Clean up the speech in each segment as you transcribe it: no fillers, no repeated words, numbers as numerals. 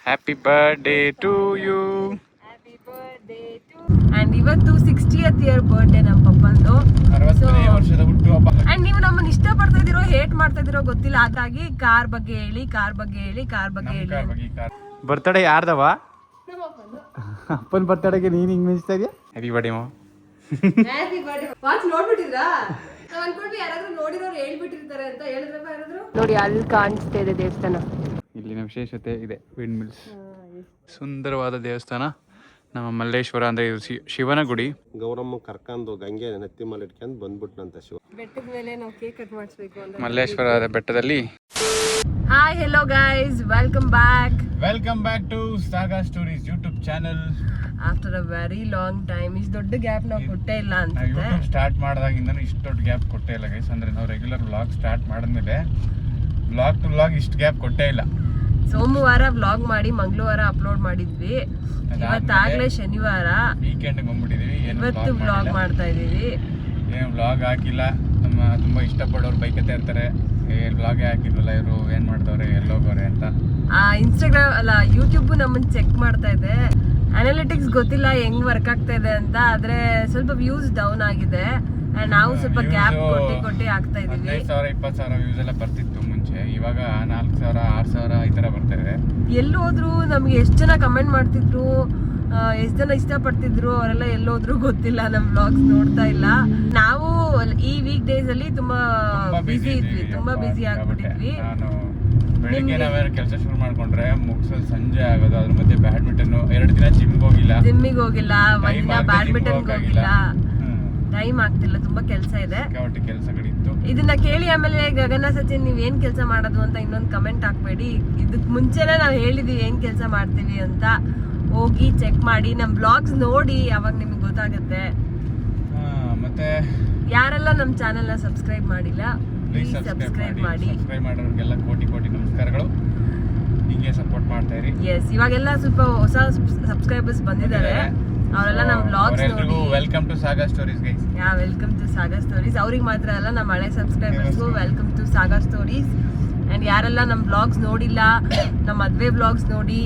Happy birthday to you. Happy birthday to. And ಇವತ್ತು 60th year birthday ನಮ್ಮ ಪಪ್ಪಂದು. 60ನೇ ವರ್ಷದ ಹುಟ್ಟುಹಬ್ಬ. ಅಂಡ್ ನೀವು ನಮ್ಮನ್ನ ಇಷ್ಟ ಪಡ್ತಾ ಇದೀರೋ ಹೇಟ್ ಮಾಡ್ತಾ ಇದೀರೋ ಗೊತ್ತಿಲ್ಲ, ಅದಾಗಿ ಕಾರ್ ಬಗ್ಗೆ ಹೇಳಿ. ಬರ್ತಡೇ ಯಾರ್ದವ? ಅಪ್ಪನ ಬರ್ತಡೇಗೆ ನೀನು ಹಿಂಗ್ ಮಿಂಚ್ತಾ ಇದೆಯಾ? ಹ್ಯಾಪಿ ಬರ್ಡೇ ಮಾ. Happy birthday. ವಾಚ್ ನೋಡ್ಬಿಟ್ಟಿದ್ರಾ? ನಾವು ಅನ್ಕೊಂಡ್ವಿ ಯಾರಾದ್ರೂ ನೋಡಿರೋರು ಹೇಳ್ಬಿಟ್ಟಿರ್ತಾರೆ ಅಂತ. ಹೇಳಿದ್ರಪ್ಪ ಯಾರಾದ್ರೂ? ನೋಡಿ ಅಲ್ಲಿ ಕಾಣಿಸ್ತಾ ಇದೆ ದೇವಸ್ಥಾನ. ಇಲ್ಲಿನ ವಿಶೇಷತೆ ಇದೆ ವಿಂಡ್ ಮಿಲ್ಸ್. ಸುಂದರವಾದ ದೇವಸ್ಥಾನ. ನಮ್ಮ ಮಲ್ಲೇಶ್ವರ ಅಂದ್ರೆ ಶಿವನ ಗುಡಿ. ಗೌರಮ್ಮ ಕರ್ಕೊಂಡು ಗಂಗೆ ನೆತ್ತಿ ಮೇಲೆ ಇಟ್ಕೊಂಡು ಬಂದ್ಬಿಟ್ನಂತ ಶಿವ. ಬೆಟ್ಟದ ಮೇಲೆ ನಾವು ಕೇಕ್ ಕಟ್ ಮಾಡಿಸ್ಬೇಕು ಅಂತ ಮಲ್ಲೇಶ್ವರ ಬೆಟ್ಟದಲ್ಲಿ. Hi hello guys, welcome back to ಸಾಗಾ stories YouTube channel. After a very long time. ಇಷ್ಟು ದೊಡ್ಡ ಗ್ಯಾಪ್ ನಾವು ಕೊಟ್ಟೇ ಇಲ್ಲ ಅಂತ. ಯೂಟ್ಯೂಬ್ ಸ್ಟಾರ್ಟ್ ಮಾಡಿದಾಗಿಂದ ಇಷ್ಟು ದೊಡ್ಡ ಗ್ಯಾಪ್ ಕೊಟ್ಟೇ ಇಲ್ಲ ಗೈಸ್. ಅಂದ್ರೆ ನಾವು ರೆಗ್ಯುಲರ್ ವ್ಲಾಗ್ ಸ್ಟಾರ್ಟ್ ಮಾಡಿದ್ಮೇಲೆ ವ್ಲಾಗ್ ಟು ವ್ಲಾಗ್ ಇಷ್ಟು ಗ್ಯಾಪ್ ಕೊಟ್ಟೇ ಇಲ್ಲ. ಸೋಮವಾರ ವ್ಲಾಗ್ ಮಾಡಿ ಮಂಗಳವಾರ ಅಪ್ಲೋಡ್ ಮಾಡಿದ್ವಿ. ಇವತ್ತಾಗ್ಲೇ ಶನಿವಾರ, ವೀಕೆಂಡ್ ಬಂದ್ಬಿಟ್ಟಿದೀವಿ. ಇವತ್ತು ವ್ಲಾಗ್ ಮಾಡ್ತಾ ಇದೀವಿ. ಏನು ವ್ಲಾಗ್ ಹಾಕಿಲ್ಲ. ನಮ್ಮ ತುಂಬಾ ಇಷ್ಟಪಡೋರು ಬೈಕತ್ತೆ ಇರ್ತಾರೆ, ವ್ಲಾಗೇ ಹಾಕಿದ್ವಲ್ಲ ಇವರು ಏನ್ ಮಾಡ್ತವ್ರೆ, ಎಲ್ಲೋಗೋರೆ ಅಂತ. ಇನ್ಸ್ಟಾಗ್ರಾಮ್ ಅಲ್ಲ ಯೂಟ್ಯೂಬ್ ನಮ್ಮನ್ನ ಚೆಕ್ ಮಾಡ್ತಾ ಇದೆ. ಅನಾಲಿಟಿಕ್ಸ್ ಗೊತ್ತಿಲ್ಲ ಹೆಂಗ್ ವರ್ಕ್ ಆಗ್ತಾ ಇದೆ ಅಂತ. ಆದ್ರೆ ಸ್ವಲ್ಪ ವ್ಯೂಸ್ ಡೌನ್ ಆಗಿದೆ. ನಾವು ಸ್ವಲ್ಪ ಗ್ಯಾಪ್ ಕೊಟ್ಟಿ ಆಗ್ತಾ ಇದೀವಿ. 15,000-20,000 ವ್ಯೂಸ್ ಎಲ್ಲ ಬರ್ತಿತ್ತು ಮುಂಚೆ. ಇವಾಗ 4,000 6,000 ಈ ತರ ಬರ್ತಾ ಇದೆ. ಎಲ್ಲಿ ಹೋದ್ರು ನಮ್ಗೆ ಎಷ್ಟು ಜನ ಕಮೆಂಟ್ ಮಾಡ್ತಿದ್ರು, ಎಷ್ಟು ಜನ ಇಷ್ಟಪಡ್ತಿದ್ರು, ಅವರೆಲ್ಲ ಎಲ್ಲೋದ್ರು ಗೊತ್ತಿಲ್ಲ. ನಮ್ ವ್ಲಾಗ್ಸ್ ನೋಡ್ತಾ ಇಲ್ಲ. ನಾವು ಈ ವೀಕ್ ಡೇಸ್ ಅಲ್ಲಿ ತುಂಬಾ ಬಿಸಿ ಇದ್ವಿ, ತುಂಬಾ ಬಿಸಿ ಆಗ್ಬಿಟ್ಟಿದ್ವಿ. ಬೆಳಿಗ್ಗೆ ನಾವೇನು ಕೆಲಸ ಶುರು ಮಾಡ್ಕೊಂಡ್ರೆ ಮುಗಿಸೋದು ಸಂಜೆ ಆಗೋದು. ಅದ್ರ ಮಧ್ಯೆ ಬ್ಯಾಡ್ಮಿಂಟನ್ 2 ದಿನ ಜಿಮ್ಗೆ ಹೋಗಿಲ್ಲ, ಒಂದಿನ ಬ್ಯಾಡ್ಮಿಂಟನ್ ಹೋಗಿಲ್ಲ. ಟೈಮ್ ಆಗ್ತಿಲ್ಲ, ತುಂಬಾ ಕೆಲಸ ಇದೆ, ಕೆಲಸಗಳಿತ್ತು. ಇದನ್ನ ಕೇಳಿ ಆಮೇಲೆ ಗಗನ ಸಚಿನ್ ನೀವ್ ಏನ್ ಕೆಲಸ ಮಾಡೋದು ಅಂತ ಇನ್ನೊಂದು ಕಮೆಂಟ್ ಹಾಕ್ಬೇಡಿ. ಇದಕ್ ಮುಂಚೆನೆ ನಾವ್ ಹೇಳಿದೀವಿ ಏನ್ ಕೆಲಸ ಮಾಡ್ತೀವಿ ಅಂತ. ಹೋಗಿ ಚೆಕ್ ಮಾಡಿ, ನಮ್ ಬ್ಲಾಗ್ಸ್ ನೋಡಿ, ಅವಾಗ ನಿಮ್ಗೆ ಗೊತ್ತಾಗುತ್ತೆ. ಮತ್ತೆ ಯಾರೆಲ್ಲ ನಮ್ ಚಾನೆಲ್ ನ ಸಬ್ಸ್ಕ್ರೈಬ್ ಮಾಡಿಲ್ಲ, ಪ್ಲೀಸ್ ಸಬ್ಸ್ಕ್ರೈಬ್ ಮಾಡಿ. ಸಬ್ಸ್ಕ್ರೈಬ್ ಮಾಡೋರಿಗೆಲ್ಲ ಕೋಟಿ ನಮಸ್ಕಾರಗಳು. ಹೀಗೆ ಸಪೋರ್ಟ್ ಮಾಡ್ತಾ ಇರಿ. ಎಸ್, ಇವಾಗೆಲ್ಲ ಸ್ವಲ್ಪ ಹೊಸ ಸಬ್ಸ್ಕ್ರೈಬರ್ಸ್ ಬಂದಿದ್ದಾರೆ. ಅವರೆಲ್ಲ ನಮ್ಮ ವ್ಲಾಗ್ಸ್ ನೋಡಿ. Welcome to ಸಾಗಾ Stories guys. Welcome to ಸಾಗಾ Stories. ಅವ್ರಿಗೆ ಮಾತ್ರ ಅಲ್ಲ, ನಮ್ಮ ಹಳೆ ಸಬ್ಸ್ಕ್ರೈಬರ್ಸ್ಗೂ ವೆಲ್ಕಮ್ ಟು ಸಾಗಾ ಸ್ಟೋರೀಸ್. ಆ್ಯಂಡ್ ಯಾರೆಲ್ಲ ನಮ್ಮ ವ್ಲಾಗ್ಸ್ ನೋಡಿಲ್ಲ, ನಮ್ಮ ಮದುವೆ ವ್ಲಾಗ್ಸ್ ನೋಡಿ,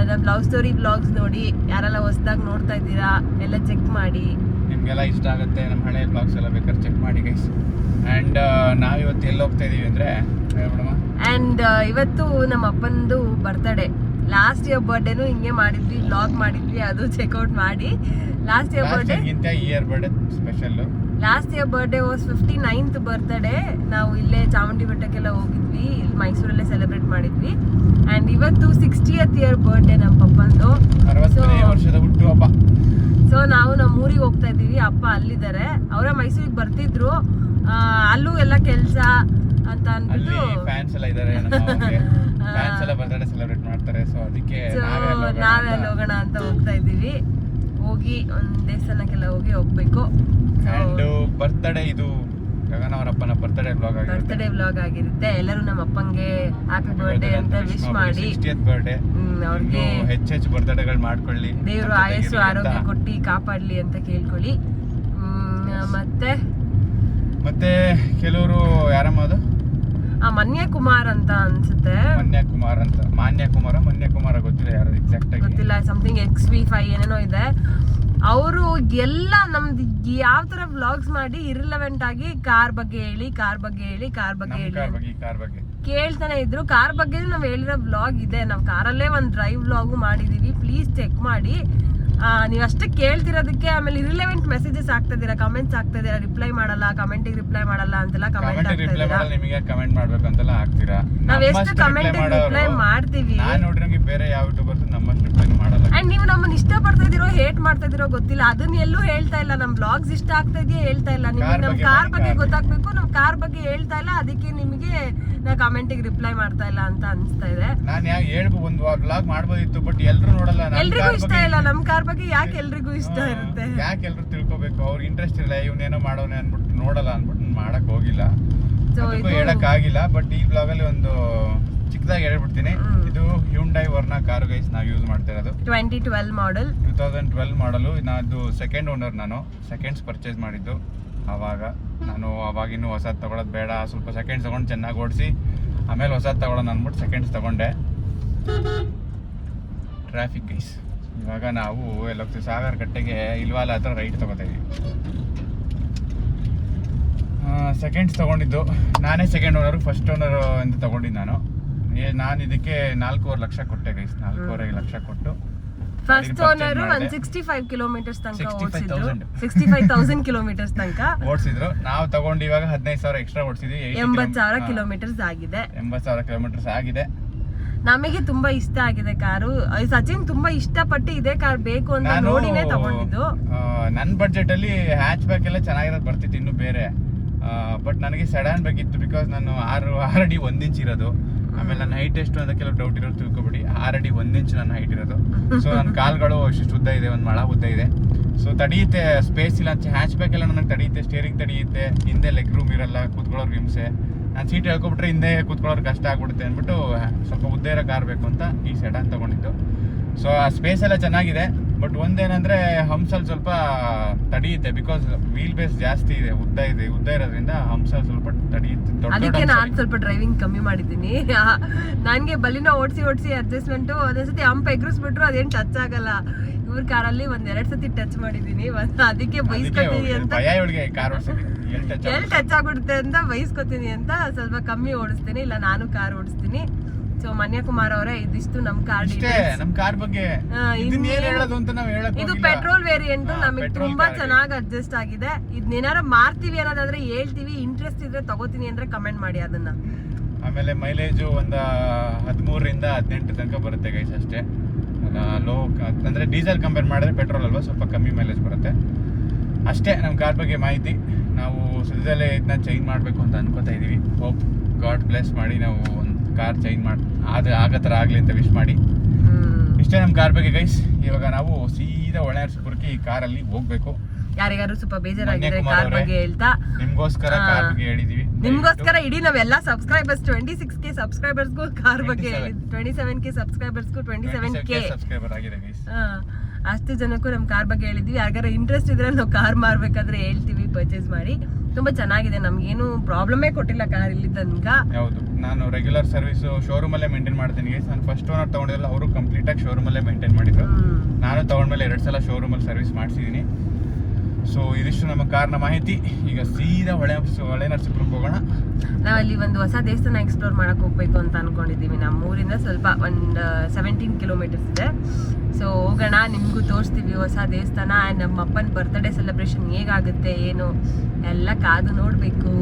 ನಮ್ಮ ಲವ್ ಸ್ಟೋರಿ ವ್ಲಾಗ್ಸ್ ನೋಡಿ, ಯಾರೆಲ್ಲ ಹೊಸದಾಗಿ ನೋಡ್ತಾ ಇದ್ದೀರಾ ಎಲ್ಲ ಚೆಕ್ ಮಾಡಿ. ನಿಮಗೆಲ್ಲ ಇಷ್ಟ ಆಗುತ್ತೆ ನಮ್ಮ ಹಳೆ ವ್ಲಾಗ್ಸ್ ಎಲ್ಲ, ಬೇಕಾದ್ರೆ ಚೆಕ್ ಮಾಡಿ ಗೈಸ್. ಆ್ಯಂಡ್ ನಾವಿವತ್ತು ಎಲ್ಲಿ ಹೋಗ್ತಾ ಇದೀವಿ ಅಂದರೆ, ಆ್ಯಂಡ್ ಇವತ್ತು ನಮ್ಮ ಅಪ್ಪಂದು ಬರ್ತ್ಡೇ. ಲಾಸ್ಟ್ ಇಯರ್ ಬರ್ಡೇನು ಹಿಂಗೆ ಮಾಡಿದ್ವಿ, ವ್ಲಾಗ್ ಮಾಡಿದ್ವಿ, ಅದು ಚೆಕ್ಔಟ್ ಮಾಡಿ. Last year birthday special. Last year birthday was 59th birthday. ನಾವು ಇಲ್ಲೇ ಚಾಮುಂಡಿ ಬೆಟ್ಟಕ್ಕೆಲ್ಲ ಹೋಗಿದ್ವಿ, ಇಲ್ಲಿ ಮೈಸೂರಲ್ಲೇ ಸೆಲೆಬ್ರೇಟ್ ಮಾಡಿದ್ವಿ. ಆ್ಯಂಡ್ ಇವತ್ತು 60th ಇಯರ್ ಬರ್ಡೇ ನಮ್ಮ ಪಪ್ಪಂದು, 60ನೇ ವರ್ಷದ ಹುಟ್ಟುಹಬ್ಬ. ಸೊ ನಾವು ನಮ್ಮ ಊರಿಗೆ ಹೋಗ್ತಾ ಇದ್ದೀವಿ. ಅಪ್ಪ ಅಲ್ಲಿದ್ದಾರೆ, ಅವರ ಮೈಸೂರಿಗೆ ಬರ್ತಿದ್ರು. ಅಲ್ಲೂ ಎಲ್ಲ ಕೆಲಸ ಅಂತ ಅಂದ್ಬಿಟ್ಟು ಫ್ಯಾನ್ಸ್ ಎಲ್ಲ ಇದ್ದಾರೆ, ಫ್ಯಾನ್ಸ್ ಎಲ್ಲ ಬರ್ತ್ಡೇ ಸೆಲೆಬ್ರೇಟ್ ಮಾಡ್ತಾರೆ. ಸೊ ಅದಕ್ಕೆ ನಾವೇ ಅಲ್ಲಿ ಹೋಗೋಣ ಅಂತ ಹೋಗ್ತಾ ಇದ್ದೀವಿ. ಹೋಗಿ ಒಂದು ದೇವಸ್ಥಾನಕ್ಕೆಲ್ಲ ಹೋಗ್ಬೇಕು. ಅಂಡ್ ಬರ್ತ್ಡೇ ಇದು ಗಗನ ಅವರಪ್ಪನ ಬರ್ತ್ಡೇ ವ್ಲಾಗ್ ಆಗಿರುತ್ತೆ. ಎಲ್ಲರೂ ನಮ್ಮ ಅಪ್ಪಂಗೆ ಹ್ಯಾಪಿ ಬರ್ಡೇ ಅಂತ ವಿಶ್ ಮಾಡಿ. 60th ಬರ್ಡೇ ಅವ್ರಿಗೆ ಹೆಚ್ಚೆಚ್ಚು ಬರ್ತ್ಡೇಗಳು ಮಾಡ್ಕೊಳ್ಳಿ, ದೇವರು ಆಯಸ್ಸು ಆರೋಗ್ಯ ಕೊಟ್ಟು ಕಾಪಾಡ್ಲಿ ಅಂತ ಕೇಳ್ಕೊಳ್ಳಿ. ಮತ್ತೆ ಕೆಲವರು ಯಾರಮ್ಮ ಅದು ಮನ್ಯ ಕುಮಾರ್ ಅಂತ ಅನ್ಸುತ್ತೆ. ಮಾನ್ಯ ಕುಮಾರ ಗೊತ್ತಿಲ್ಲ ಯಾರು ಎಕ್ಸಾಕ್ಟ್ ಆಗಿ, ಗೊತ್ತಿಲ್ಲ. ಸಮಥಿಂಗ್ XV5 ಏನೇನೋ ಇದೆ. ಅವರು ಎಲ್ಲ ನಮ್ದು ಯಾವ ತರ ವ್ಲಾಗ್ಸ್ ಮಾಡಿ ಇರ್ರಿಲೆವೆಂಟ್ ಆಗಿ ಕಾರ್ ಬಗ್ಗೆ ಹೇಳಿ ಕೇಳ್ತಾನೆ ಇದ್ರು. ಕಾರ್ ಬಗ್ಗೆ ನಾವ್ ಹೇಳಿರೋ ವ್ಲಾಗ್ ಇದೆ, ನಾವ್ ಕಾರಲ್ಲೇ ಒಂದ್ ಡ್ರೈವ್ ವ್ಲಾಗು ಮಾಡಿದೀವಿ. ಪ್ಲೀಸ್ ಚೆಕ್ ಮಾಡಿ. ನೀವ್ ಅಷ್ಟೇ ಕೇಳ್ತಿರೋದಕ್ಕೆ ಆಮೇಲೆ ಇರ್ರಿಲೆವೆಂಟ್ ಮೆಸೇಜಸ್ ಆಗ್ತಾ ಇದೀರಾ, ಕಮೆಂಟ್ಸ್ ಆಗ್ತಾ ಇದೀರಾ, ರಿಪ್ಲೈ ಮಾಡಲ್ಲ, ಕಮೆಂಟಿಗೆ ರಿಪ್ಲೈ ಮಾಡಲ್ಲ ಅಂತೆಲ್ಲ ಕಮೆಂಟ್ ನಿಮಗೆ ಕಮೆಂಟ್ ಮಾಡ್ಬೇಕು ಅಂತೆಲ್ಲ ಆಗ್ತೀರಾ. ನಾವ್ ಎಷ್ಟು ಕಮೆಂಟಿಗೆ ರಿಪ್ಲೈ ಮಾಡ್ತೀವಿ. ನಾನು ನೋಡಿರಂಗೆ ಬೇರೆ ಯಾವ ಯೂಟ್ಯೂಬರ್ಸ್ ನಮ್ಮಷ್ಟು ರಿಪ್ಲೈ ಮಾಡಲ್ಲ. ಅಂಡ್ ನೀವು ನಮ್ಮನ್ನ ಇಷ್ಟ ಪಡ್ತಾ ಇದೀರೋ ಹೇಟ್ ಮಾಡ್ತಾ ಇದೀರೋ ಗೊತ್ತಿಲ್ಲ, ಅದನ್ನ ಎಲ್ಲೂ ಹೇಳ್ತಾ ಇಲ್ಲ. ನಮ್ ಬ್ಲಾಗ್ಸ್ ಇಷ್ಟ ಆಗ್ತಾ ಇದೆಯಾ ಹೇಳ್ತಾ ಇಲ್ಲ. ನಿಮ್ಗೆ ನಮ್ ಕಾರ್ ಬಗ್ಗೆ ಗೊತ್ತಾಗ್ಬೇಕು, ನಮ್ ಕಾರ್ ಬಗ್ಗೆ ಹೇಳ್ತಾ ಇಲ್ಲ. ಅದಕ್ಕೆ ನಿಮಗೆ ನಾ ಕಮೆಂಟಿಗೆ ರಿಪ್ಲೈ ಮಾಡ್ತಾ ಇಲ್ಲ ಅಂತ ಅನ್ಸ್ತಾ ಇದೆ. ನಾನು ಹೇಳ್ಬೋದು, ಒಂದು ವ್ಲಾಗ್ ಮಾಡ್ಬೋದಿತ್ತು, ಬಟ್ ಎಲ್ರು ನೋಡಲ್ಲ. ಎಲ್ರಿಗೂ ಇಷ್ಟ ಇಲ್ಲ ನಮ್ ಕಾರ್ ಬಗ್ಗೆ. ಯಾಕೆ ಎಲ್ರಿಗೂ ಇಷ್ಟ ಇರುತ್ತೆ, ಯಾಕೆ ಎಲ್ರು ತಿಳ್ಕೊಬೇಕು, ಅವ್ರಿಗೆ ಇಂಟ್ರೆಸ್ಟ್ ಇಲ್ಲ. ಇವನೇನೋ ಮಾಡೋನೆ ಅನ್ಬಿಟ್ಟು ನೋಡಲ್ಲ ಅನ್ಬಿಟ್ಟು ಮಾಡಕ್ ಹೋಗಿಲ್ಲ, ಹೇಳಕ್ ಆಗಿಲ್ಲ. ಬಟ್ ಈ ಬ್ಲಾಗ್ ಅಲ್ಲಿ ಒಂದು ಚಿಕ್ಕದಾಗಿ ಹೇಳ್ಬಿಡ್ತೀನಿ. ಇದು ಹ್ಯುಂಡೈ ವರ್ನಾ ಕಾರು ಗೈಸ್ ನಾವು ಯೂಸ್ ಮಾಡ್ತಾ ಇರೋದು. 2012 ಮಾಡಲು. ನಾನು ಸೆಕೆಂಡ್ ಓನರ್, ನಾನು ಸೆಕೆಂಡ್ಸ್ ಪರ್ಚೇಸ್ ಮಾಡಿದ್ದು. ಅವಾಗಿನ್ನೂ ಹೊಸದು ತಗೊಳ್ಳೋದು ಬೇಡ, ಸ್ವಲ್ಪ ಸೆಕೆಂಡ್ಸ್ ತಗೊಂಡು ಚೆನ್ನಾಗಿ ಓಡಿಸಿ ಆಮೇಲೆ ಹೊಸದು ತಗೊಳ್ಳೋಣ ಅಂದ್ಬಿಟ್ಟು ಸೆಕೆಂಡ್ಸ್ ತಗೊಂಡೆ. Traffic guys. ಇವಾಗ ನಾವು ಎಲ್ಲೋಗ್ತೀವಿ ಸಾಗರ್ ಕಟ್ಟೆಗೆ ಇಲ್ವಾಲ ಹತ್ರ ರೈಟ್ ತೊಗೋತಾ ಇದೀವಿ. ಸೆಕೆಂಡ್ಸ್ ತೊಗೊಂಡಿದ್ದು ನಾನೇ, ಸೆಕೆಂಡ್ ಓನರು, ಫಸ್ಟ್ ಓನರ್ ಅಂತ ತೊಗೊಂಡಿದ್ದು ನಾನು ಇದಕ್ಕೆ 4.5 ಲಕ್ಷ ಕೊಟ್ಟೆ ಗೈಸ್. 4.5 ಲಕ್ಷ ಕೊಟ್ಟು ಫಸ್ಟ್ ಓನರ್ 165 ಕಿಲೋಮೀಟರ್ಸ್ ತನಕ ಓಡಿಸಿದ್ರು, 65,000 ಕಿಲೋಮೀಟರ್ಸ್ ತನಕ ಓಡಿಸಿದ್ರು. ನಾವು ತಗೊಂಡು ಇವಾಗ 15,000 ಎಕ್ಸ್ಟ್ರಾ ಓಡಿಸಿದ್ವಿ. 80,000 ಕಿಲೋಮೀಟರ್ಸ್ ಆಗಿದೆ. 80,000 ಕಿಲೋಮೀಟರ್ಸ್ ಆಗಿದೆ. ನಮಗೆ ತುಂಬಾ ಇಷ್ಟ ಆಗಿದೆ ಕಾರು. ಸಚಿನ್ ತುಂಬಾ ಇಷ್ಟಪಟ್ಟು ಇದೇ ಕಾರ್ ಬೇಕು ಅಂತ ನೋಡಿನೇ ತಗೊಂಡಿದ್ದು. ನನ್ನ ಬಡ್ಜೆಟ್ ಅಲ್ಲಿ ಹ್ಯಾಚ್ ಬ್ಯಾಕ್ ಎಲ್ಲ ಚೆನ್ನಾಗಿರೋದು ಬರ್ತಿತ್ತು ಇನ್ನು ಬೇರೆ. ಬಟ್ ನನಗೆ ಸೆಡಾನ್ ಬೇಕಿತ್ತು, ಬಿಕಾಸ್ ನಾನು 6 ಅಡಿ 1 ಇಂಚ್ ಇರೋದು. ಆಮೇಲೆ ನನ್ನ ಹೈಟ್ ಎಷ್ಟು ಅಂತ ಕೆಲವು ಡೌಟ್ ಇರೋದು ತಿಳ್ಕೊಬಿಡಿ. 6 ಅಡಿ 1 ಇಂಚ್ ನನ್ನ ಹೈಟ್ ಇರೋದು. ಸೊ ನನ್ನ ಕಾಲ್ಗಳು ಇಷ್ಟು ಉದ್ದ ಇದೆ, ಒಂದು ಮೊಳ ಉದ್ದ ಇದೆ. ಸೊ ತಡೆಯುತ್ತೆ, ಸ್ಪೇಸ್ ಇಲ್ಲ. ಹ್ಯಾಚ್ ಬ್ಯಾಕ್ ಎಲ್ಲ ನನಗೆ ತಡೆಯುತ್ತೆ, ಸ್ಟೇರಿಂಗ್ ತಡೆಯುತ್ತೆ, ಹಿಂದೆ ಲೆಗ್ ರೂಮ್ ಇರಲ್ಲ, ಕೂತ್ಕೊಳ್ಳೋರ್ಗೆ ಹಿಂಸೆ. ನಾನು ಸೀಟ್ ಹೇಳ್ಕೊಬಿಟ್ರೆ ಹಿಂದೆ ಕೂತ್ಕೊಳ್ಳೋರು ಕಷ್ಟ ಆಗ್ಬಿಡುತ್ತೆ ಅಂದ್ಬಿಟ್ಟು ಸ್ವಲ್ಪ ಉದ್ದ ಇರೋ ಕಾರ್ ಬೇಕು ಅಂತ ಈ ಸೆಡಾನ್ ತಗೊಂಡಿದ್ದು. ಸೊ ಆ ಸ್ಪೇಸ್ ಎಲ್ಲ ಚೆನ್ನಾಗಿದೆ. ಬಟ್ ಒಂದೇನಂದ್ರೆ ಹಂಸಲ್ಲಿ ಸ್ವಲ್ಪ ತಡೆಯುತ್ತೆ, ಬಿಕಾಸ್ ವೀಲ್ ಬೇಸ್ ಜಾಸ್ತಿ ಇದೆ, ಉದ್ದ ಇರೋದ್ರಿಂದ ಹಂಸಲ್ಲಿ ಸ್ವಲ್ಪ ತಡೆಯುತ್ತೆ. ಅದಕ್ಕೆ ನಾನು ಸ್ವಲ್ಪ ಡ್ರೈವಿಂಗ್ ಕಮ್ಮಿ ಮಾಡಿದ್ದೀನಿ. ನನಗೆ ಬಲಿನ ಓಡಿಸಿ ಅಡ್ಜಸ್ಟ್ಮೆಂಟು ಒಂದೊಂದ್ಸತಿ ಹಂಪ್ ಎಗ್ರಿಸ್ಬಿಟ್ರು ಅದೇನು ಟಚ್ ಆಗಲ್ಲ. ಇವ್ರ ಕಾರಲ್ಲಿ 1-2 ಸತಿ ಟಚ್ ಮಾಡಿದೀನಿ. ಅದಕ್ಕೆ ಬೈಸ್ಕೊತೀನಿ ಅಂತ, ಎಲ್ಲಿ ಟಚ್ ಆಗ್ಬಿಡುತ್ತೆ ಅಂತ ಬೈಸ್ಕೊತೀನಿ ಅಂತ ಸ್ವಲ್ಪ ಕಮ್ಮಿ ಓಡಿಸ್ತೀನಿ. ಇಲ್ಲ ನಾನು ಕಾರ್ ಓಡಿಸ್ತೀನಿ. ಸೊ ಮನ್ಯಕುಮಾರ್ ಅವರೇ, ಇದಿಷ್ಟು ನಮ್ ಕಾರ್ ಬಗ್ಗೆ. ಇದು ಪೆಟ್ರೋಲ್ ವೇರಿಯಂಟ್. ನಮಗೆ ತುಂಬಾ ಚೆನ್ನಾಗಿ ಅಡ್ಜಸ್ಟ್ ಆಗಿದೆ. ಇದನ್ನೇನಾರ ಮಾರ್ತೀವಿ ಅನ್ನೋದಾದ್ರೆ ಹೇಳ್ತೀವಿ, ಇಂಟ್ರೆಸ್ಟ್ ಇದ್ರೆ ತಗೋತೀನಿ ಅಂದ್ರೆ ಕಮೆಂಟ್ ಮಾಡಿ ಅದನ್ನ. ಆಮೇಲೆ ಮೈಲೇಜು ಒಂದು 13ರಿಂದ 18 ತನಕ ಬರುತ್ತೆ ಗೈಸ್ ಅಷ್ಟೇ. ಲೋ ಅಂದ್ರೆ ಡೀಸೆಲ್ ಕಂಪೇರ್ ಮಾಡಿದ್ರೆ ಪೆಟ್ರೋಲ್ ಅಲ್ವಾ, ಸ್ವಲ್ಪ ಕಮ್ಮಿ ಮೈಲೇಜ್ ಬರುತ್ತೆ ಅಷ್ಟೇ. ನಮ್ಮ ಕಾರ್ ಬಗ್ಗೆ ಮಾಹಿತಿ. ನಾವು ಸದ್ಯದಲ್ಲೇ ಇದನ್ನ ಚೇಂಜ್ ಮಾಡಬೇಕು ಅಂತ ಅನ್ಕೋತಾ ಇದೀವಿ. ಹೋಪ್ ಗಾಡ್ ಬ್ಲೆಸ್ ಮಾಡಿ ನಾವು ಒಂದು ಕಾರ್ ಚೇಂಜ್ ಆಗೋ ಥರ ಆಗಲಿ ಅಂತ ವಿಶ್ ಮಾಡಿ. ಇಷ್ಟೇ ನಮ್ಮ ಕಾರ್ ಬಗ್ಗೆ ಗೈಸ್. ಇವಾಗ ನಾವು ಸೀದಾ ಹೊಳೆನರಸೀಪುರಕ್ಕೆ ಈ ಕಾರಲ್ಲಿ ಹೋಗ್ಬೇಕು. ಯಾರಿಗಾರು ಸ್ವಲ್ಪ ಬೇಜಾರಾಗಿದೆ ಕಾರ್ ಬಗ್ಗೆ ಹೇಳ್ತಾ, ನಿಮ್ಗೋಸ್ಕರ ಕಾರ್ ಬಗ್ಗೆ ಹೇಳಿದೀವಿ. ನಿಮ್ಗೋಸ್ಕರ ಇಡೀ ನಾವೆಲ್ಲ ಸಬ್ಸ್ಕ್ರೈಬರ್ಸ್ 26K ಸಬ್ಸ್ಕ್ರೈಬರ್ಸ್ಗೂ ಕಾರ್ ಬಗ್ಗೆ ಹೇಳಿದ್ವಿ. 27K ಸಬ್ಸ್ಕ್ರೈಬರ್ಸ್ಗೂ 27K ಸಬ್ಸ್ಕ್ರೈಬರ್ ಆಗಿದೆ ಗೈಸ್. ಅಷ್ಟು ಜನಕ್ಕೂ ನಮ್ಮ ಕಾರ್ ಬಗ್ಗೆ ಹೇಳಿದ್ವಿ. ಯಾರಿಗಾರ ಇಂಟ್ರೆಸ್ಟ್ ಇದ್ರೆ ನಾವು ಕಾರ್ ಮಾರ್ಬೇಕಾದ್ರೆ ಹೇಳ್ತೀವಿ, ಪರ್ಚೇಸ್ ಮಾಡಿ. ತುಂಬಾ ಚೆನ್ನಾಗಿದೆ, ನಮ್ಗೇನು ಪ್ರಾಬ್ಲಮೇ ಕೊಟ್ಟಿಲ್ಲ ಕಾರ್ ಇಲ್ಲಿ ತನಕ. ಹೌದು, ನಾನು ರೆಗ್ಯುಲರ್ ಸರ್ವಿಸ್ ಶೋರೂಮ್ ಅಲ್ಲೇ ಮೇಂಟೈನ್ ಮಾಡ್ತೀನಿ. ನಾನು ಫಸ್ಟ್ ಓನರ್ ತಗೊಂಡಿರಲ್ಲ, ಅವರು ಕಂಪ್ಲೀಟ್ ಆಗಿ ಶೋರೂಮ್ ಅಲ್ಲೇ ಮೇಂಟೈನ್ ಮಾಡಿದ್ರು. ನಾನು ತಗೊಂಡ್ಮೇಲೆ 2 ಸಲ ಶೋರೂಮ್ ಅಲ್ಲಿ ಸರ್ವಿಸ್ ಮಾಡಿಸಿದೀನಿ. ಸೊ ಇದಿಷ್ಟು ನಮ್ಮ ಕಾರ್ನ ಮಾಹಿತಿ. ಈಗ ಸೀದಾ ಹೊಳೆನರಸೀಪುರಕ್ಕೆ ಹೋಗೋಣ. ನಾವಲ್ಲಿ ಒಂದು ಹೊಸ ದೇವಸ್ಥಾನ ಎಕ್ಸ್ಪ್ಲೋರ್ ಮಾಡಕ್ ಹೋಗ್ಬೇಕು ಅಂತ ಅನ್ಕೊಂಡಿದೀವಿ. ನಮ್ಮ ಊರಿಂದ ಸ್ವಲ್ಪ ಒಂದು 17 ಕಿಲೋಮೀಟರ್ಸ್ ಇದೆ. ಸೊ ಹೋಗೋಣ, ನಿಮ್ಗೂ ತೋರಿಸ್ತೀವಿ ಹೊಸ ದೇವಸ್ಥಾನ. ಆ್ಯಂಡ್ ನಮ್ಮ ಅಪ್ಪನ ಬರ್ತ್ಡೇ ಸೆಲೆಬ್ರೇಷನ್ ಹೇಗಾಗುತ್ತೆ ಏನು ಎಲ್ಲ ಕಾದು ನೋಡಬೇಕು.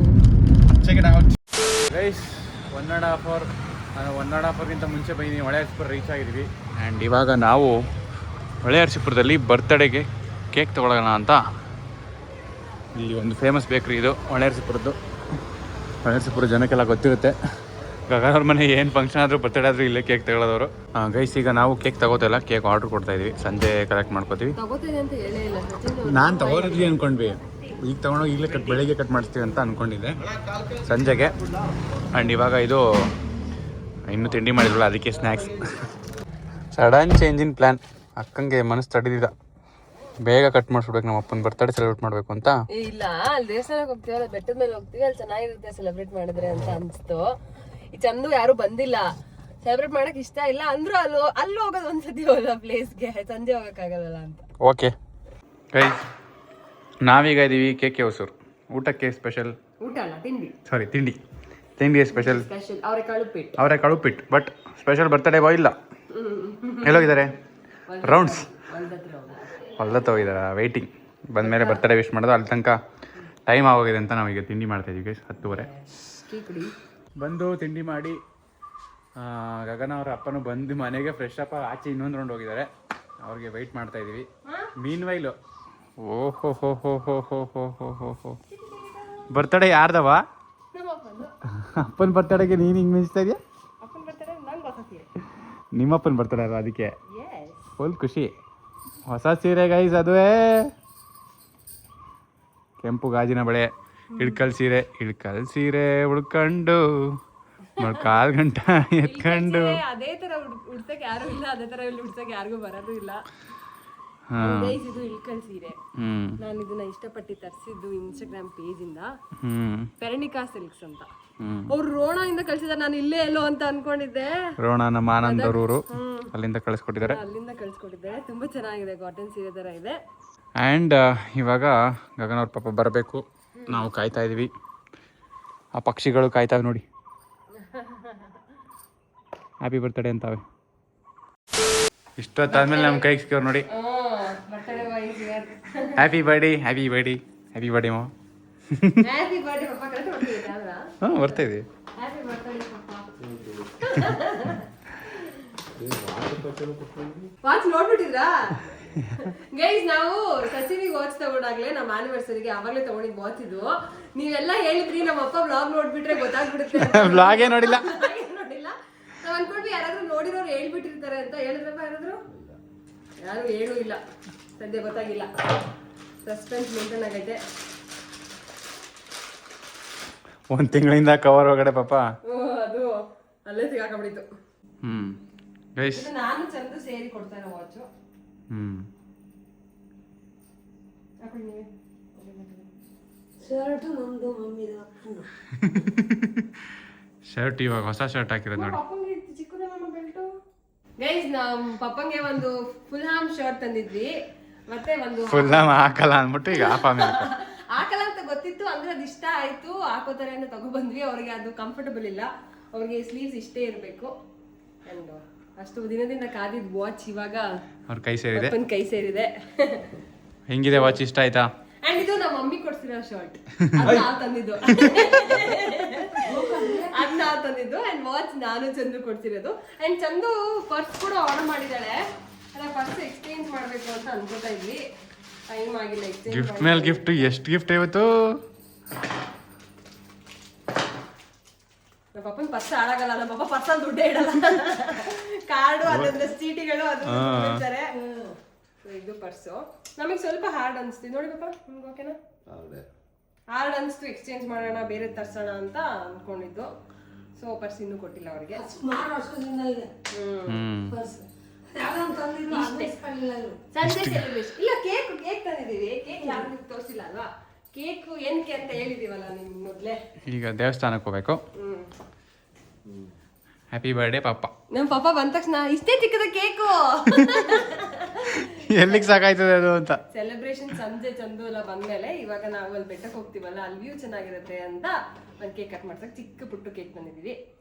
ಗೈಸ್ 1.5 ಅವರ್, ನಾನು 1.5 ಅವರ್ಗಿಂತ ಮುಂಚೆ ಬಂದಿದ್ದೀನಿ. ಹೊಳೆನರಸೀಪುರ ರೀಚ್ ಆಗಿದ್ದೀವಿ. ಆ್ಯಂಡ್ ಇವಾಗ ನಾವು ಹೊಳೆನರಸೀಪುರದಲ್ಲಿ ಬರ್ತ್ಡೇಗೆ ಕೇಕ್ ತೊಗೊಳ್ಳೋಣ ಅಂತ. ಇಲ್ಲಿ ಒಂದು ಫೇಮಸ್ ಬೇಕ್ರಿ ಇದು ಹೊಳೆನರಸೀಪುರದ್ದು. ಹೊಳೆನರಸೀಪುರ ಜನಕ್ಕೆಲ್ಲ ಗೊತ್ತಿರುತ್ತೆ. ಗಗನವ್ರ ಮನೆ ಏನು ಫಂಕ್ಷನ್ ಆದರೂ ಬರ್ತಡೇ ಆದರೂ ಇಲ್ಲೇ ಕೇಕ್ ತಗೊಳ್ಳೋದವರು. ಗೈಸ್ ಈಗ ನಾವು ಕೇಕ್ ತಗೋತಿಲ್ಲ, ಕೇಕ್ ಆರ್ಡ್ರ್ ಕೊಡ್ತಾ ಇದೀವಿ. ಸಂಜೆ ಕಲೆಕ್ಟ್ ಮಾಡ್ಕೋತೀವಿ. ನಾನು ತಗೋರಿದ್ವಿ ಅಂದ್ಕೊಂಡ್ವಿ, ಈಗ ತೊಗೊಂಡೋಗಿ ಈಗಲೇ ಬೆಳಿಗ್ಗೆ ಕಟ್ ಮಾಡಿಸ್ತೀವಿ ಅಂತ ಅಂದ್ಕೊಂಡಿದ್ದೆ ಸಂಜೆಗೆ. ಆ್ಯಂಡ್ ಇವಾಗ ಇದು ಇನ್ನೂ ತಿಂಡಿ ಮಾಡಿದ್ವಲ್ಲ, ಅದಕ್ಕೆ snacks. Sudden change in plan. ಅಕ್ಕಂಗೆ ಮನಸ್ಸು ತಡೆದಿದ್ದ, ಬೇಗ ಕಟ್ ಮಾಡಿಸ್ಬಿಡ್ಬೇಕು, ನಮ್ಮ ಅಪ್ಪನ ಬರ್ತಡೇ ಸೆಲೆಬ್ರೇಟ್ ಮಾಡಬೇಕು ಅಂತ. ಇಲ್ಲ, ಅಲ್ಲಿ ದೇವಸ್ಥಾನಕ್ಕೆ ಹೋಗ್ತೀವಿ, ಅಲ್ಲಿ ಬೆಟ್ಟದ ಮೇಲೆ ಹೋಗ್ತೀವಿ, ಅಲ್ಲಿ ಚೆನ್ನಾಗಿರುತ್ತೆ ಸೆಲೆಬ್ರೇಟ್ ಮಾಡಿದ್ರೆ ಅಂತ ಅನಿಸ್ತು. ಈ ಚಂದು ಯಾರು ಬಂದಿಲ್ಲ, ಸೆಲೆಬ್ರೇಟ್ ಮಾಡಕ್ ಇಷ್ಟ ಇಲ್ಲ ಅಂದ್ರು ಅಲ್ಲಿ ಹೋಗೋದು ಒಂದ್ಸತಿ ಹೋದ ಪ್ಲೇಸ್ಗೆ, ಸಂಜೆ ಹೋಗಕ್ಕಾಗಲ್ಲ ಅಂತ. ಓಕೆ ಗೈಸ್, ನಾವೀಗ ಇದ್ದೀವಿ KK ಹೊಸೂರು. ಊಟಕ್ಕೆ ಸ್ಪೆಷಲ್, ಊಟ ಅಲ್ಲ ತಿಂಡಿ, ಸಾರಿ ತಿಂಡಿಗೆ ಸ್ಪೆಷಲ್ ಅವರೆಕಾಳು pit. But special birthday boy ಇಲ್ಲ. ಎಲ್ಲೋಗಿದ್ದಾರೆ? ರೌಂಡ್ಸ್ ಹೊಲ್ದತ್ತ ಹೋಗಿದ್ದಾರೆ, ವೆಯ್ಟಿಂಗ್. ಬಂದಮೇಲೆ ಬರ್ತಡೇ ವಿಶ್ ಮಾಡೋದು. ಅಲ್ಲಿ ತನಕ ಟೈಮ್ ಆಗೋಗಿದೆ ಅಂತ ನಾವೀಗ ತಿಂಡಿ ಮಾಡ್ತಾಯಿದ್ದೀವಿ ಗೈಸ್. 10:30 ಬಂದು ತಿಂಡಿ ಮಾಡಿ ಗಗನ ಅವರ ಅಪ್ಪನೂ ಬಂದು ಮನೆಗೆ ಫ್ರೆಶ್ ಅಪ್ ಆಚೆ ಇನ್ನೊಂದು ರೌಂಡ್ ಹೋಗಿದ್ದಾರೆ. ಅವ್ರಿಗೆ ವೆಯ್ಟ್ ಮಾಡ್ತಾ ಇದ್ದೀವಿ. ಮೀನ್ ವೈಲು ಓಹೋ ಹೋ ಹೋ ಹೋ ಹೋ ಹೋ ಹೋ ಹೋ ಹೋ ಬರ್ತಡೇ ಯಾರ್ದವ? ಅಪ್ಪನ ಬರ್ತಡೇಗೆ ನೀನು ಹಿಂಗೆ ಮಿಂಚ್ತಾ ಇದೆಯಾ? ನಿಮ್ಮಪ್ಪನ ಬರ್ತಡೇ ಅಲ್ವಾ, ಅದಕ್ಕೆ ಫುಲ್ ಖುಷಿ. ಹೊಸ ಸೀರೆ ಗೈಸ್, ಅದುವೇ ಕೆಂಪು ಗಾಜಿನ ಬಳೆ, ಇಳ್ಕಲ್ ಸೀರೆ ಉಳ್ಕೊಂಡು ಕಾಲ್ ಗಂಟ ಎತ್ಕೊಂಡು. ಅದೇ ತರ ಉಡ್ಸಕ್ ಯಾರು ಇಲ್ಲ, ಅದೇ ತರ ಇಲ್ಲಿ ಉಡ್ಸಕ್ ಯಾರಿಗೂ ಬರೋದು ಇಲ್ಲ. ಇದು ಇಳ್ಕಲ್ ಸೀರೆ. ನಾನು ಇದನ್ನ ಇಷ್ಟಪಟ್ಟು ತರಿಸಿದ್ದು ಇನ್ಸ್ಟಾಗ್ರಾಮ್ ಪೇಜ್ ಇಂದ. ಪೆರಣಿಕಾ ಸಿಲ್ಕ್ಸ್ ಅಂತ. ಅವ್ರು ರೋಣ ಇಂದ ಕಳ್ಸಿದಾರೆ, ನಾನು ಇಲ್ಲೇ ಎಲ್ಲೋ ಅಂತ ಅನ್ಕೊಂಡಿದ್ದೆ. ರೋಣ ನಮ್ಮ ಆನಂದ್ ಊರು, ಅಲ್ಲಿಂದ ಕಳಿಸ್ಕೊಟ್ಟಿದ್ದಾರೆ. ಅಲ್ಲಿಂದ ಕಳ್ಸಿಕೊಟ್ಟಿದ್ದಾರೆ. ತುಂಬಾ ಚೆನ್ನಾಗಿದೆ, ಕಾಟನ್ ಸೀರೆ ತರ ಇದೆ. ಆ್ಯಂಡ್ ಇವಾಗ ಗಗನ್ ಅವ್ರ ಪಾಪ ಬರಬೇಕು, ನಾವು ಕಾಯ್ತಾ ಇದೀವಿ. ಆ ಪಕ್ಷಿಗಳು ಕಾಯ್ತಾವೆ ನೋಡಿ, ಹ್ಯಾಪಿ ಬರ್ತ್ಡೇ ಅಂತಾವೆ. ಇಷ್ಟೊತ್ತಾದ್ಮೇಲೆ ನಮ್ಮ ಕೈಗೆ ಸಿಕ್ಕವ್ರು ನೋಡಿ. Happy birthday, happy birthday, happy birthday ಮಾ. ಹ್ಯಾಪಿ ಬರ್ಡೇ ಪಪ್ಪ, ಕರೆಕ್ಟ್ ಬರ್ತಿದೆ ಅಲ್ವಾ? ಹಾಂ ಬರ್ತಾ ಇದೆ. ಹ್ಯಾಪಿ ಬರ್ತ್ಡೇ ಪಪ್ಪ. ವಾಚ್ ನೋಡ್ಬಿಟ್ಟಿದ್ರಾ ಗೈಸ್? ನಾವು ಸಸಿನಿಗೆ ವಾಚ್ ತಗೊಂಡಾಗ್ಲೇ ನಮ್ಮ ಆನಿವರ್ಸರಿಗೆ ಅವಾಗಲೇ ತಗೊಂಡಿದ್ದು ವಾಚ್ ಇದು. ನೀವೆಲ್ಲ ಹೇಳಿದ್ರಿ ನಮ್ಮ ಅಪ್ಪ ಬ್ಲಾಗ್ ನೋಡ್ಬಿಟ್ರೆ ಗೊತ್ತಾಗ್ಬಿಡುತ್ತೆ. ಬ್ಲಾಗೇ ನೋಡಿಲ್ಲ, ನೋಡಿಲ್ಲ. ನಾವ್ ಅನ್ಕೊಂಡ್ವಿ ಯಾರಾದ್ರೂ ನೋಡಿರೋರು ಹೇಳ್ಬಿಟ್ಟಿರ್ತಾರೆ ಅಂತ. ಹೇಳಿದ್ರಪ್ಪ ಯಾರಾದ್ರು? ಯಾರು ಹೇಳೂ ಇಲ್ಲ, ಸದ್ಯ ಗೊತ್ತಾಗಿಲ್ಲ. ಸಸ್ಪೆನ್ಸ್ ಮೇಂಟೈನ್ ಆಗೈತೆ. 1 ತಿಂಗಳಿಂದ ಕವರ್ ಒಳಗಡೆ ಪಾಪ. ಅದು ಅಲ್ಲೇ ಸಿಗಾಕೊಂಡ್ಬಿಟ್ಟಿತ್ತು. ಗೈಸ್ ನಾನು ಚಂದು ಸೇರಿ ಕೊಡ್ತಾ ಇರೋ ವಾಚು. ಶರ್ಟ್ ನಮ್ದು ಮಮ್ಮಿದ. ಶರ್ಟ್ ಇವಾಗ ಹೊಸ ಶರ್ಟ್ ಹಾಕಿರೋದು ನೋಡಿ. ಗೈಸ್ ನಮ್ ಪಪ್ಪಂಗೆ ಒಂದು ಫುಲ್ ಹಾಮ್ ಶರ್ಟ್ ತಂದಿದ್ವಿ, ಮತ್ತೆ ಒಂದು ಫುಲ್ ಹಾಕಲ್ಲ ಅಂದ್ಬಿಟ್ಟು ಈಗ ಹಾಫ್ ಆಮೇಲೆ ಹಾಕಲ್ಲ ಅಂತ ಗೊತ್ತಿತ್ತು. ಅಂದ್ರೆ ಅದು ಇಷ್ಟ ಆಯ್ತು, ಹಾಕೋತಾರೆ ಅಂತ ತಗೊಬಂದ್ವಿ. ಅವ್ರಿಗೆ ಅದು ಕಂಫರ್ಟಬಲ್ ಇಲ್ಲ, ಅವ್ರಿಗೆ ಸ್ಲೀವ್ಸ್ ಇಷ್ಟೇ ಇರಬೇಕು. ಅಂಡ್ ಅಷ್ಟು ದಿನದಿಂದ ಕಾದಿದ್ ವಾಚ್ ಇವಾಗ ಅವ್ರ ಕೈ ಸೇರಿದೆ, ಕೈ ಸೇರಿದೆ. ಹೆಂಗಿದೆ ವಾಚ್? ಇಷ್ಟ ಆಯ್ತಾ? ಅಂಡ್ ಇದು ನಮ್ಮ ಮಮ್ಮಿ ಕೊಡ್ಸಿರೋ ಶರ್ಟ್, ನಾವ್ ತಂದಿದ್ದು. ಅದ್ ನಾವ್ ತಂದಿದ್ದು. ಅಂಡ್ ವಾಚ್ ನಾನು ಚಂದು ಕೊಡ್ಸಿರೋದು. ಅಂಡ್ ಚಂದು ಪರ್ಸ್ ಕೂಡ ಆರ್ಡರ್ ಮಾಡಿದಾಳೆ. ಅದ ಪರ್ಸ್ ಎಕ್ಸ್ಚೇಂಜ್ ಮಾಡ್ಬೇಕು ಅಂತ ಅನ್ಕೋತಾ ಇದ್ವಿ, ಟೈಮ್ ಆಗಿಲ್ಲ ಎಕ್ಸ್ಚೇಂಜ್. ಗಿಫ್ಟ್ ಮೇಲೆ ಗಿಫ್ಟ್. ಎಷ್ಟು ಗಿಫ್ಟ್ ಇವತ್ತು? ನಮ್ಮ ಪಪ್ಪನ ಪರ್ಸ್ ಹಾಳಾಗಲ್ಲ, ನಮ್ಮ ಪಪ್ಪ ಪರ್ಸಲ್ಲಿ ದುಡ್ಡೇ ಇಡಲ್ಲ. ಕಾರ್ಡು ಅದಂದ್ರೆ ಚೀಟಿಗಳು ಅದು ಇರ್ತಾರೆ. ಇದು ಪರ್ಸು ನಮಗೆ ಸ್ವಲ್ಪ ಹಾರ್ಡ್ ಅನಿಸ್ತೀವಿ ನೋಡಿ ಪಪ್ಪ. ನಿಮ್ಗೆ ಓಕೆನಾ? ಹಾರ್ಡ್ ಅನಿಸ್ತು, ಎಕ್ಸ್ಚೇಂಜ್ ಮಾಡೋಣ, ಬೇರೆ ತರ್ಸೋಣ ಅಂತ ಅನ್ಕೊಂಡಿದ್ದು. ಸೊ ಪರ್ಸ್ ಇನ್ನೂ ಕೊಟ್ಟಿಲ್ಲ ಅವ್ರಿಗೆ. ಸಂಜೆ ಸೆಲೆಬ್ರೇಷನ್ ಇಲ್ಲ, ಕೇಕ್ ತಂದಿದ್ದೀವಿ. ಕೇಕ್ ಯಾರು ತೋರಿಸಿಲ್ಲ ಅಲ್ವಾ? ಕೇಕ್ ಏನಕ್ಕೆ ಅಂತ ಹೇಳಿದೀವಲ್ಲ ನಿಮ್ಗೆ ಮೊದಲೇ. ಈಗ ದೇವಸ್ಥಾನಕ್ಕೆ ಹೋಗ್ಬೇಕು. ಹ್ಯಾಪಿ ಬರ್ಡೇ ಪಾಪ. ನಮ್ಮ ಪಾಪ ಬಂದ ತಕ್ಷಣ ಇಷ್ಟೇ ಚಿಕ್ಕದ ಕೇಕು, ಎಲ್ಲಿಗೆ ಸಾಕಾಯ್ತದೆ ಅದು ಅಂತ. ಸೆಲೆಬ್ರೇಷನ್ ಸಂಜೆ ಚಂದು ಎಲ್ಲ ಬಂದ್ಮೇಲೆ ಇವಾಗ ನಾವು ಅಲ್ಲಿ ಬೆಟ್ಟಕ್ಕೆ ಹೋಗ್ತೀವಲ್ಲ, ಅಲ್ಲಿ ವ್ಯೂ ಚೆನ್ನಾಗಿರುತ್ತೆ ಅಂತ ಒಂದು ಕೇಕ್ ಕಟ್ ಮಾಡ್ಸಕ್ಕೆ ಚಿಕ್ಕ ಪುಟ್ಟು ಕೇಕ್ ತಂದಿದ್ದೀವಿ.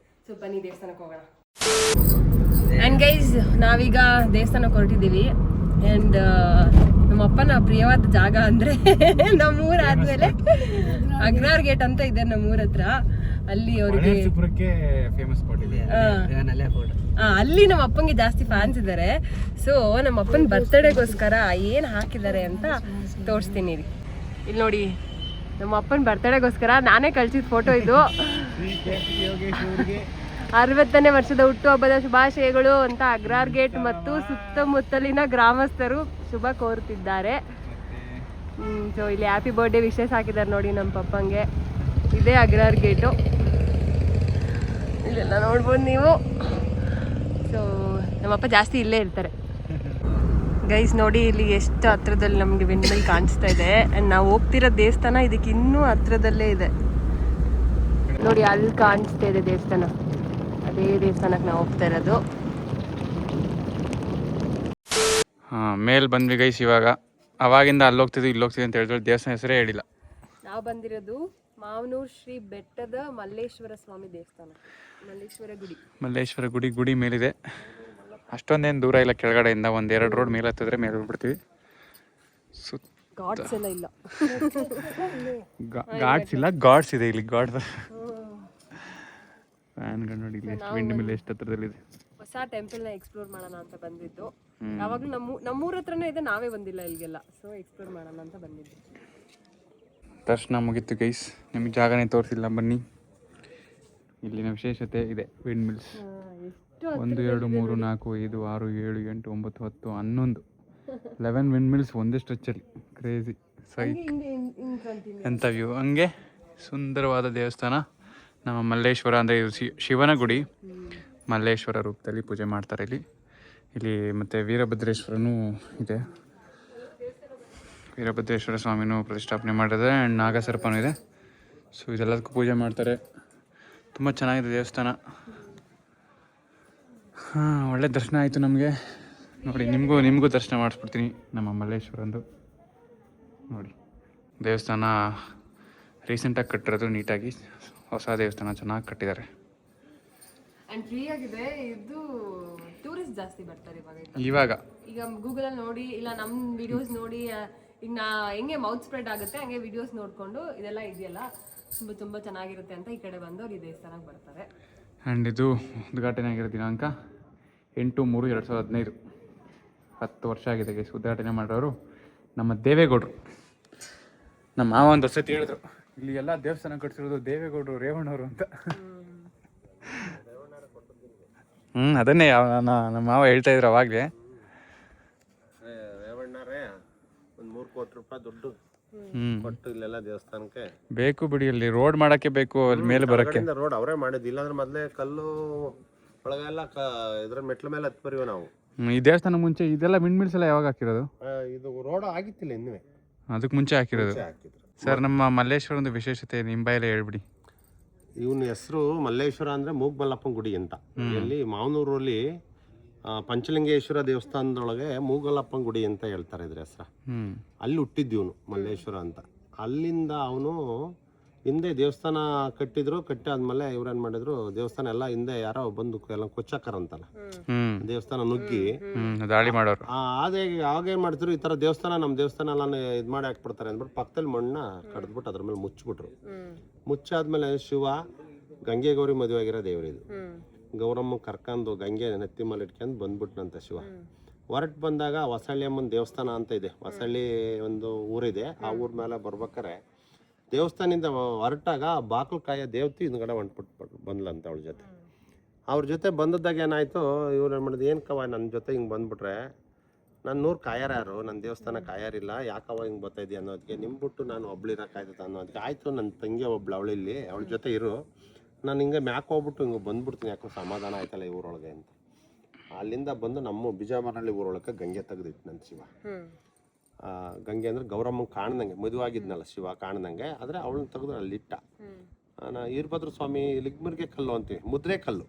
ಸೊ ಬನ್ನಿ ದೇವಸ್ಥಾನಕ್ಕೆ ಹೋಗೋಣ. ಆ್ಯಂಡ್ ಗೈಸ್ ನಾವೀಗ ದೇವಸ್ಥಾನಕ್ಕೆ ಹೊರಟಿದ್ದೀವಿ. ಆ್ಯಂಡ್ ನಮ್ಮ ಅಪ್ಪನ ಪ್ರಿಯವಾದ ಜಾಗ ಅಂದರೆ ನಮ್ಮೂರ ಆದ್ಮೇಲೆ ಅಗ್ರಾರ್ ಗೇಟ್ ಅಂತ ಇದೆ ನಮ್ಮೂರ ಹತ್ರ. ಅಲ್ಲಿ ಅವ್ರಿಗೆ ಫೇಮಸ್ ಸ್ಪಾಟ್ ಇದೆ, ಅಲ್ಲಿ ನಮ್ಮ ಅಪ್ಪಂಗೆ ಜಾಸ್ತಿ ಫ್ಯಾನ್ಸ್ ಇದ್ದಾರೆ. ಸೊ ನಮ್ಮ ಅಪ್ಪನ ಬರ್ತ್ಡೇಗೋಸ್ಕರ ಏನು ಹಾಕಿದ್ದಾರೆ ಅಂತ ತೋರಿಸ್ತೀನಿ ರೀ. ಇಲ್ಲಿ ನೋಡಿ, ನಮ್ಮ ಅಪ್ಪನ ಬರ್ತ್ಡೇಗೋಸ್ಕರ ನಾನೇ ಕಳ್ಸಿದ ಫೋಟೋ ಇದು. 60ನೇ ವರ್ಷದ ಹುಟ್ಟುಹಬ್ಬದ ಶುಭಾಶಯಗಳು ಅಂತ ಅಗ್ರಾರ್ ಗೇಟ್ ಮತ್ತು ಸುತ್ತಮುತ್ತಲಿನ ಗ್ರಾಮಸ್ಥರು ಶುಭ ಕೋರುತ್ತಿದ್ದಾರೆ. ಸೊ ಇಲ್ಲಿ ಹ್ಯಾಪಿ ಬರ್ಡೇ ವಿಶೇಷ ಹಾಕಿದ್ದಾರೆ ನೋಡಿ ನಮ್ಮ ಪಪ್ಪಂಗೆ. ಇದೇ ಅಗ್ರಾರ್ ಗೇಟು, ಇದೆಲ್ಲ ನೋಡ್ಬೋದು ನೀವು. ಸೊ ನಮ್ಮಪ್ಪ ಜಾಸ್ತಿ ಇಲ್ಲೇ ಇರ್ತಾರೆ. ಗೈಸ್ ನೋಡಿ ಇಲ್ಲಿ ಎಷ್ಟು ಹತ್ರದಲ್ಲಿ ನಮಗೆ ವಿಂಡ್ಮಿಲ್ ಕಾಣಿಸ್ತಾ ಇದೆ. ಆ್ಯಂಡ್ ನಾವು ಹೋಗ್ತಿರೋ ದೇವಸ್ಥಾನ ಇದಕ್ಕೆ ಇನ್ನೂ ಹತ್ರದಲ್ಲೇ ಇದೆ ನೋಡಿ. ಅಲ್ಲಿ ಕಾಣಿಸ್ತಾ ಇದೆ ದೇವಸ್ಥಾನ, ಅದೇ ದೇವಸ್ಥಾನಕ್ಕೆ ನಾವು ಹೋಗ್ತಾ ಇರೋದು. ಹಾಂ ಮೇಲ್ ಬಂದ್ವಿ ಗೈಸ್. ಇವಾಗ ಅವಾಗಿಂದ ಅಲ್ಲಿ ಹೋಗ್ತಿದ್ವಿ ಇಲ್ಲಿ ಹೋಗ್ತಿದ್ವಿ ಅಂತ ಹೇಳಿದ್ರು, ದೇವಸ್ಥಾನ ಹೆಸರೇ ಹೇಳಿಲ್ಲ. ನಾವು ಬಂದಿರೋದು ಮಾವನೂರು ಶ್ರೀ ಬೆಟ್ಟದ ಮಲ್ಲೇಶ್ವರ ಸ್ವಾಮಿ ದೇವಸ್ಥಾನ, ಮಲ್ಲೇಶ್ವರ ಗುಡಿ ಮೇಲಿದೆ. ಅಷ್ಟೊಂದೇನು ದೂರ ಇಲ್ಲ ಕೆಳಗಡೆಯಿಂದ, 1-2 ರೋಡ್ ಮೇಲೆ ಹತ್ತಿದ್ರೆ ಮೇಲೆ ಹೋಗ್ಬಿಡ್ತೀವಿ. ಗಾಡ್ಸ್ ಎಲ್ಲ ಇಲ್ಲ, ಗಾಡ್ಸ್ ಇಲ್ಲ, ಗಾಡ್ಸ್ ಇದೆ ಇಲ್ಲಿ. ಗಾಡ್ ಫ್ಯಾನ್ಗಳು ನೋಡಿ, ಇಲ್ಲಿ ವಿಂಡ್ ಮಿಲ್ ಎಷ್ಟು ಹತ್ರದಲ್ಲಿದೆ. ಹೊಸ ಟೆಂಪಲ್ನ ಎಕ್ಸ್ಪ್ಲೋರ್ ಮಾಡೋಣ ಅಂತ ಬಂದಿದ್ದು. ಯಾವಾಗಲೂ ನಮ್ಮೂರ ಹತ್ರನೇ ಇದೆ, ನಾವೇ ಬಂದಿಲ್ಲ ಇಲ್ಲಿಗೆಲ್ಲ. ಸೊ ಎಕ್ಸ್ಪ್ಲೋರ್ ಮಾಡೋಣ ಅಂತ ಬಂದಿದ್ದು. ದರ್ಶನ ಮುಗೀತು ಗೈಸ್, ನಿಮಗೆ ಜಾಗನೇ ತೋರಿಸಿಲ್ಲ, ಬನ್ನಿ. ಇಲ್ಲಿನ ವಿಶೇಷತೆ ಇದೆ ವಿಂಡ್ ಮಿಲ್ಸ್. 1 2 3 4 5 6 7 8 9 10 11 11 ವಿಂಡ್ ಮಿಲ್ಸ್ ಒಂದೇ ಸ್ಟ್ರೆಚಲ್ಲಿ. ಕ್ರೇಜಿ ಸೈಕ್, ಎಂಥ ವ್ಯೂ. ಹಂಗೆ ಸುಂದರವಾದ ದೇವಸ್ಥಾನ. ನಮ್ಮ ಮಲ್ಲೇಶ್ವರ ಅಂದರೆ ಇದು ಶಿವನ ಗುಡಿ. ಮಲ್ಲೇಶ್ವರ ರೂಪದಲ್ಲಿ ಪೂಜೆ ಮಾಡ್ತಾರೆ ಇಲ್ಲಿ ಮತ್ತು ವೀರಭದ್ರೇಶ್ವರನೂ ಇದೆ. ವೀರಭದ್ರೇಶ್ವರ ಸ್ವಾಮಿನೂ ಪ್ರತಿಷ್ಠಾಪನೆ ಮಾಡಿದೆ. ಆ್ಯಂಡ್ ನಾಗಸರ್ಪನೂ ಇದೆ. ಸೊ ಇದೆಲ್ಲದಕ್ಕೂ ಪೂಜೆ ಮಾಡ್ತಾರೆ. ತುಂಬ ಚೆನ್ನಾಗಿದೆ ದೇವಸ್ಥಾನ. ಹಾಂ, ಒಳ್ಳೆ ದರ್ಶನ ಆಯಿತು ನಮಗೆ. ನೋಡಿ, ನಿಮಗೂ ದರ್ಶನ ಮಾಡಿಸ್ಬಿಡ್ತೀನಿ ನಮ್ಮ ಮಲ್ಲೇಶ್ವರಂದು. ನೋಡಿ, ದೇವಸ್ಥಾನ ರೀಸೆಂಟಾಗಿ ಕಟ್ಟಿರೋದು, ನೀಟಾಗಿ ಹೊಸ ದೇವಸ್ಥಾನ ಚೆನ್ನಾಗಿ ಕಟ್ಟಿದ್ದಾರೆ. ಅಂಡ್ ಫ್ರೀ ಆಗಿದೆ ಇದು. ಟೂರಿಸ್ಟ್ ಜಾಸ್ತಿ ಬರ್ತಾರೆ ಇವಾಗ. ಈಗ ಗೂಗಲಲ್ಲಿ ನೋಡಿ, ಇಲ್ಲ ನಮ್ಮ ವಿಡಿಯೋಸ್ ನೋಡಿ, ಈಗ ಹೆಂಗೆ ಮೌತ್ ಸ್ಪ್ರೆಡ್ ಆಗುತ್ತೆ ಹಂಗೆ ವಿಡಿಯೋಸ್ ನೋಡಿಕೊಂಡು ಇದೆಲ್ಲ ಇದೆಯಲ್ಲ ತುಂಬ ಚೆನ್ನಾಗಿರುತ್ತೆ ಅಂತ ಈ ಕಡೆ ಬಂದವ್ರು ಈ ದೇವಸ್ಥಾನಕ್ಕೆ ಬರ್ತಾರೆ. ಆ್ಯಂಡ್ ಇದು ಉದ್ಘಾಟನೆ ಆಗಿರೋ ದಿನಾಂಕ 8/3/2015. 10 ವರ್ಷ ಆಗಿದೆ ಗೈಸ್. ಉದ್ಘಾಟನೆ ಮಾಡೋರು ನಮ್ಮ ದೇವೇಗೌಡರು. ನಮ್ಮ ಮಾವ ಒಂದು ಸತಿ ಹೇಳಿದ್ರು, ಇಲ್ಲಿ ಎಲ್ಲ ದೇವಸ್ಥಾನ ಕಟ್ಸಿರೋದು ದೇವೇಗೌಡರು, ರೇವಣ್ಣವರು ಅಂತ. ಅದನ್ನೇ ನಮ್ಮ ಮಾವ ಹೇಳ್ತಾ ಇದ್ರು ಅವಾಗಲೇ. ರೇವಣ್ಣರೇ ಒಂದು 3 ಕೋಟಿ ರೂಪಾಯಿ ದುಡ್ಡು ಕೊಟ್ಟು ಇಲ್ಲೆಲ್ಲ ದೇವಸ್ಥಾನಕ್ಕೆ ಬೇಕು ಬಿಡಿ. ಅಲ್ಲಿ ರೋಡ್ ಮಾಡಕ್ಕೆ ಬೇಕು, ಅಲ್ಲಿ ಮೇಲೆ ಬರಕ್ಕೆ ರೋಡ್ ಅವರೇ ಮಾಡಿದ್ದು. ಇಲ್ಲಾಂದ್ರೆ ಮೊದಲೇ ಕಲ್ಲು ಒಳಗೆಲ್ಲ ಇದ್ರ ಮೆಟ್ಲ ಮೇಲೆ ಹತ್ತಿ ಬರೀವ ನಾವು. ಈ ದೇವಸ್ಥಾನ ಮುಂಚೆ ಇದೆಲ್ಲ ಮಿಣ್ಮಿಡ್ಸ್ ಎಲ್ಲ ಯಾವಾಗ ಹಾಕಿರೋದು? ಇದು ರೋಡ್ ಆಗಿತ್ತಿಲ್ಲ ಇನ್ನೂ, ಅದಕ್ಕೆ ಮುಂಚೆ ಹಾಕಿರೋದು. ಸರ್, ನಮ್ಮ ಮಲ್ಲೇಶ್ವರದ ವಿಶೇಷತೆ ನಿಮ್ಮ ಬಾಯಲ್ಲೇ ಹೇಳ್ಬಿಡಿ. ಇವನ ಹೆಸರು ಮಲ್ಲೇಶ್ವರ ಅಂದ್ರೆ ಮೂಗ್ಮಲ್ಲಪ್ಪನ ಗುಡಿ ಅಂತ. ಇಲ್ಲಿ ಮಾವನೂರಲ್ಲಿ ಪಂಚಲಿಂಗೇಶ್ವರ ದೇವಸ್ಥಾನದೊಳಗೆ ಮೂಗಲ್ಲಪ್ಪನ ಗುಡಿ ಅಂತ ಹೇಳ್ತಾರೆ ಇದ್ರ ಹೆಸರು. ಅಲ್ಲಿ ಹುಟ್ಟಿದ್ಯವನು ಮಲ್ಲೇಶ್ವರ ಅಂತ. ಅಲ್ಲಿಂದ ಅವನು ಹಿಂದೆ ದೇವಸ್ಥಾನ ಕಟ್ಟಾದ್ಮೇಲೆ ಇವ್ರೇನ್ ಮಾಡಿದ್ರು, ದೇವಸ್ಥಾನ ಎಲ್ಲ ಹಿಂದೆ ಯಾರೋ ಬಂದು ಎಲ್ಲ ಕೊಚ್ಚಾಕರಂತಲ್ಲ, ದೇವಸ್ಥಾನ ನುಗ್ಗಿ ದಾಳಿ ಮಾಡೋರು. ಆಗೇನ್ ಮಾಡ್ತಿದ್ರು, ಈ ತರ ದೇವಸ್ಥಾನ ನಮ್ಮ ದೇವಸ್ಥಾನ ಎಲ್ಲ ಇದ್ ಮಾಡಿ ಹಾಕ್ಬಿಡ್ತಾರೆ ಅಂದ್ಬಿಟ್ಟು ಪಕ್ಕದಲ್ಲಿ ಮಣ್ಣ ಕಡ್ದ್ಬಿಟ್ಟು ಅದ್ರ ಮೇಲೆ ಮುಚ್ಚಿಬಿಟ್ರು. ಮುಚ್ಚಾದ್ಮೇಲೆ ಶಿವ ಗಂಗೆ ಗೌರಿ ಮದುವೆ ಆಗಿರೋ ದೇವ್ರಿದು. ಗೌರಮ್ಮ ಕರ್ಕೊಂಡು ಗಂಗೆ ನೆತ್ತಿ ಮೇಲೆ ಇಟ್ಕೊಂಡು ಬಂದ್ಬಿಟ್ನಂತ ಶಿವ. ಹೊರಟು ಬಂದಾಗ ಹೊಸಳ್ಳಿ ಅಮ್ಮನ ದೇವಸ್ಥಾನ ಅಂತ ಇದೆ, ಹೊಸಳ್ಳಿ ಒಂದು ಊರಿದೆ. ಆ ಊರ್ ಮೇಲೆ ಬರ್ಬೇಕಾರೆ ದೇವಸ್ಥಾನದಿಂದ ಹೊರಟಾಗ ಬಾಕಲ್ಕಾಯ ದೇವತಿ ಹಿಂದ್ಗಡೆ ಹೊಂಟ್ಬಿಟ್ಟು ಬಂದ್ಲಂತ ಅವಳ ಜೊತೆ. ಅವ್ರ ಜೊತೆ ಬಂದದಾಗ ಏನಾಯ್ತು, ಇವ್ರು ಏನು ಮಾಡಿದ್ರು, ಏನು ಕವ ನನ್ನ ಜೊತೆ ಹಿಂಗೆ ಬಂದ್ಬಿಟ್ರೆ ನಾನು 100 ಕಾಯಾರ ಯಾರು, ನನ್ನ ದೇವಸ್ಥಾನ ಕಾಯಾರಿಲ್ಲ, ಯಾಕವ ಹಿಂಗೆ ಬರ್ತಾ ಇದೆಯಾ ಅನ್ನೋದಕ್ಕೆ, ನಿಮ್ಬಿಟ್ಟು ನಾನು ಒಬ್ಳಿರಕ್ಕಾಯ್ತದ ಅನ್ನೋದಕ್ಕೆ, ಆಯಿತು ನನ್ನ ತಂಗಿ ಒಬ್ಳು ಅವಳಿಲ್ಲಿ, ಅವಳ ಜೊತೆ ಇರು, ನಾನು ಹಿಂಗೆ ಮ್ಯಾಕ್ ಹೋಗ್ಬಿಟ್ಟು ಹಿಂಗೆ ಬಂದ್ಬಿಡ್ತೀನಿ, ಯಾಕೋ ಸಮಾಧಾನ ಆಯ್ತಲ್ಲ ಈ ಊರೊಳಗೆ ಅಂತ. ಅಲ್ಲಿಂದ ಬಂದು ನಮ್ಮ ಬಿಜಾಮರಳ್ಳಿ ಊರೊಳಗೆ ಗಂಗೆ ತೆಗೆದಿಟ್ಟು ನನ್ನ ಶಿವ. ಗಂಗೆ ಅಂದ್ರೆ ಗೌರಮ್ಮ ಕಾಣ್ದಂಗೆ, ಮದುವೆ ಆಗಿದ್ನಲ್ಲ ಶಿವ ಕಾಣ್ದಂಗೆ, ಆದರೆ ಅವಳನ್ನ ತೆಗೆದು ಅಲ್ಲಿಟ್ಟ. ವೀರಭದ್ರ ಸ್ವಾಮಿ ಲಿಗ್ಮರ್ಗೆ ಕಲ್ಲು ಅಂತೀವಿ, ಮುದ್ರೆ ಕಲ್ಲು,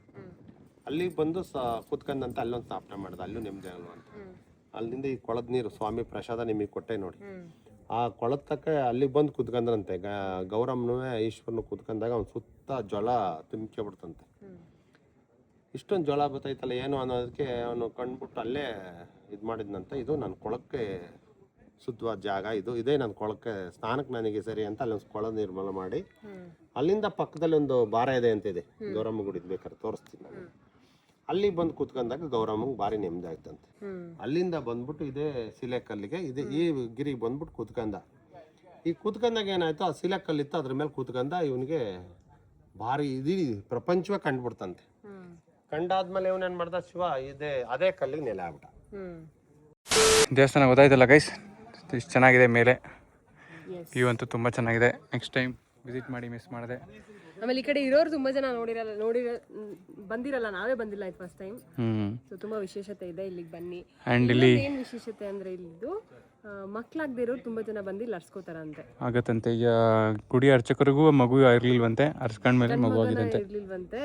ಅಲ್ಲಿಗೆ ಬಂದು ಕುತ್ಕೊಂಡಂತ ಅಲ್ಲೊಂದು ಸ್ಥಾಪನೆ ಮಾಡ್ದೆ. ಅಲ್ಲೂ ನೆಮ್ಮದಿ ಅಲ್ವ ಅಂತ. ಅಲ್ಲಿಂದ ಈ ಕೊಳದ ನೀರು ಸ್ವಾಮಿ ಪ್ರಸಾದ ನಿಮಗೆ ಕೊಟ್ಟೆ ನೋಡಿ, ಆ ಕೊಳದ ತಕ್ಕ ಅಲ್ಲಿಗೆ ಬಂದು ಕುತ್ಕೊಂಡ್ರಂತೆ. ಗೌರಮ್ಮನೂ ಈಶ್ವರನು ಕುತ್ಕೊಂಡಾಗ ಅವ್ನು ಸುತ್ತ ಜಲ ತುಂಬ್ಕೊಬಿಡ್ತಂತೆ. ಇಷ್ಟೊಂದು ಜಲ ಬರ್ತೈತಲ್ಲ ಏನು ಅನ್ನೋದಕ್ಕೆ ಅವನು ಕಂಡ್ಬಿಟ್ಟು ಅಲ್ಲೇ ಇದು ಮಾಡಿದ್ನಂತ. ಇದು ನನ್ನ ಕೊಳಕ್ಕೆ ಶುದ್ಧವಾದ ಜಾಗ, ಇದೇ ನನ್ನ ಕೊಳಕ್ಕೆ ಸ್ನಾನಕ್ಕೆ ನನಗೆ ಸರಿ ಅಂತ ಅಲ್ಲೊಂದು ಕೊಳ ನಿರ್ಮಲ ಮಾಡಿ, ಅಲ್ಲಿಂದ ಪಕ್ಕದಲ್ಲಿ ಒಂದು ಬಾರ ಇದೆ ಅಂತಿದೆ ಗೌರಮ್ಮ ಗುಡಿ, ಬೇಕಾದ್ರೆ ತೋರಿಸ್ತೀನಿ ನಾನು. ಅಲ್ಲಿಗೆ ಬಂದು ಕುತ್ಕೊಂಡಾಗ ಗೌರಮ್ಮಂಗೆ ಭಾರಿ ನೆಮ್ಮದಿ ಆಯ್ತಂತೆ. ಅಲ್ಲಿಂದ ಬಂದ್ಬಿಟ್ಟು ಇದೇ ಶಿಲೆಕಲ್ಲಿಗೆ ಈ ಗಿರಿಗೆ ಬಂದ್ಬಿಟ್ಟು ಕುತ್ಕೊಂಡ. ಈ ಕುತ್ಕೊಂಡಾಗ ಏನಾಯ್ತು, ಆ ಶಿಲೆಕಲ್ಲಿತ್ತು, ಅದ್ರ ಮೇಲೆ ಕುತ್ಕೊಂಡ ಇವನಿಗೆ ಭಾರಿ ಇಡೀ ಪ್ರಪಂಚವೇ ಕಂಡುಬಿಡ್ತಂತೆ. ಕಂಡಾದ್ಮೇಲೆ ಇವನೇನ್ ಮಾಡ್ದ, ಶಿವ ಅದೇ ಕಲ್ಲಿಗೆ ನೆಲೆ ಆಗ್ಬಿಟ್ಟ. ದೇವಸ್ಥಾನ ಗೊತ್ತಾಯ್ತಲ್ಲ ಗೈಸ್, ಇಷ್ಟು ಚೆನ್ನಾಗಿದೆ ಮೇಲೆ. ವ್ಯೂ ಅಂತೂ ತುಂಬ ಚೆನ್ನಾಗಿದೆ. ನೆಕ್ಸ್ಟ್ ಟೈಮ್ ವಿಸಿಟ್ ಮಾಡಿ, ಮಿಸ್ ಮಾಡಿದೆ. ಆಮೇಲೆ ಈ ಕಡೆ ಇರೋರು ತುಂಬಾ ಜನ ಬಂದಿರಲ್ಲ, ನಾವೇ ಬಂದಿಲ್ಲ ಇದು ಫಸ್ಟ್ ಟೈಮ್. ಸೊ ತುಂಬಾ ವಿಶೇಷತೆ ಇದೆ, ಇಲ್ಲಿಗೆ ಬನ್ನಿ. ಅಂಡ್ ಇಲ್ಲಿ ಏನ್ ವಿಶೇಷತೆ ಅಂದ್ರೆ ಇಲ್ಲಿದ್ದು ಮಕ್ಳಾಗದೇ ಇರೋರು ತುಂಬಾ ಜನ ಬಂದು ಇಲ್ಲಿ ಅರ್ಸ್ಕೋತಾರಂತೆ. ಆಗತ್ತಂತೆ. ಈಗ ಗುಡಿ ಅರ್ಚಕರಿಗೂ ಮಗು ಇರ್ಲಿಲ್ವಂತೆ, ಅರ್ಸ್ಕೊಂಡ್ಮೇಲೆ ಮಗು ಆಗಿದಂತೆ. ಇರ್ಲಿಲ್ವಂತೆ.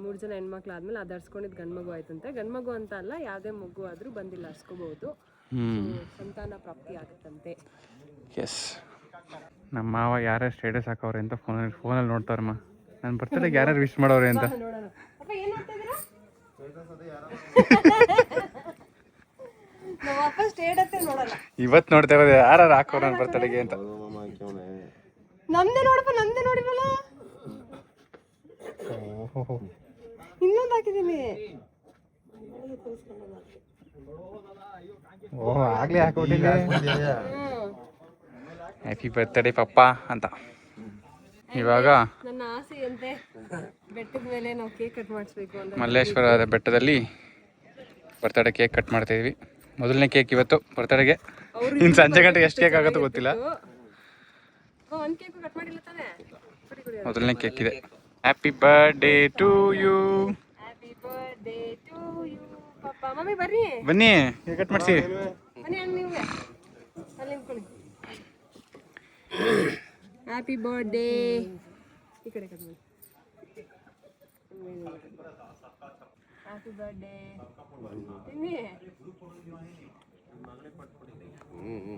3 ಜನ ಹೆಣ್ಮಕ್ಳು ಆದ್ಮೇಲೆ ಅದು ಅರ್ಸ್ಕೊಂಡಿದ್ ಗಂಡ್ ಮಗು ಆಯ್ತಂತೆ. ಗಂಡ್ ಮಗು ಅಂತ ಅಲ್ಲ, ಯಾವ್ದೇ ಮಗು ಆದ್ರೂ ಬಂದಿಲ್ಲ ಅರ್ಸ್ಕೋಬಹುದು, ಸಂತಾನ ಪ್ರಾಪ್ತಿ ಆಗುತ್ತಂತೆ. ಎಸ್, ನಮ್ಮ ಮಾವ ಯಾರ್ಯಾರು ಸ್ಟೇಟಸ್ ಹಾಕವ್ರೆ ಅಂತ ಫೋನಲ್ಲಿ ನೋಡ್ತಾರಮ್ಮ. ನನ್ನ ಬರ್ತಡೆಗೆ ಯಾರ್ಯಾರು ವಿಶ್ ಮಾಡವ್ರೆ ಅಂತ. ಇವತ್ತು ನೋಡ್ತಾ ಇರೋದು ಯಾರು ಹಾಕೋರು ನನ್ನ ಬರ್ತಡೆಗೆ ಅಂತ. ನಮ್ದೇ ನೋಡಪ್ಪ, ನಮ್ದೇ ನೋಡಿರಲ್ಲ, ಇನ್ನೊಂದು ಹಾಕಿದ್ದೀನಿ. ಓಹ್, ಆಗ್ಲೇ ಹಾಕೊಟ್ಟಿದ್ದೆ. ಹ್ಯಾಪಿ ಬರ್ತ್ಡೇ ಪಪ್ಪ ಅಂತ. ಇವಾಗ ನನ್ನ ಆಸೆಯಂತೆ ಬೆಟ್ಟದ ಮೇಲೆ ನಾವು ಕೇಕ್ ಕಟ್ ಮಾಡಿಸ್ಬೇಕು ಅಂತ ಮಲ್ಲೇಶ್ವರ ಬೆಟ್ಟದಲ್ಲಿ ಬರ್ತಡೇ ಕೇಕ್ ಕಟ್ ಮಾಡ್ತಾ ಇದೀವಿ. ಮೊದಲನೇ ಕೇಕ್ ಇವತ್ತು ಬರ್ತಡೆಗೆ. ಇನ್ನು ಸಂಜೆ ಗಂಟೆ ಎಷ್ಟು ಕೇಕ್ ಆಗುತ್ತೋ ಗೊತ್ತಿಲ್ಲ. ಮೊದಲನೇ ಕೇಕ್ ಇದೆ. Happy birthday to you. ಬನ್ನಿ ಕೇಕ್ ಕಟ್ ಮಾಡಿಸಿ. Happy birthday. ಈ ಕಡೆ ಕಟ್ ಮಾಡಿ. ಹ್ಯಾಪಿ ಬರ್ಡೇ ತಿನ್ನಿ ಹ್ಞೂ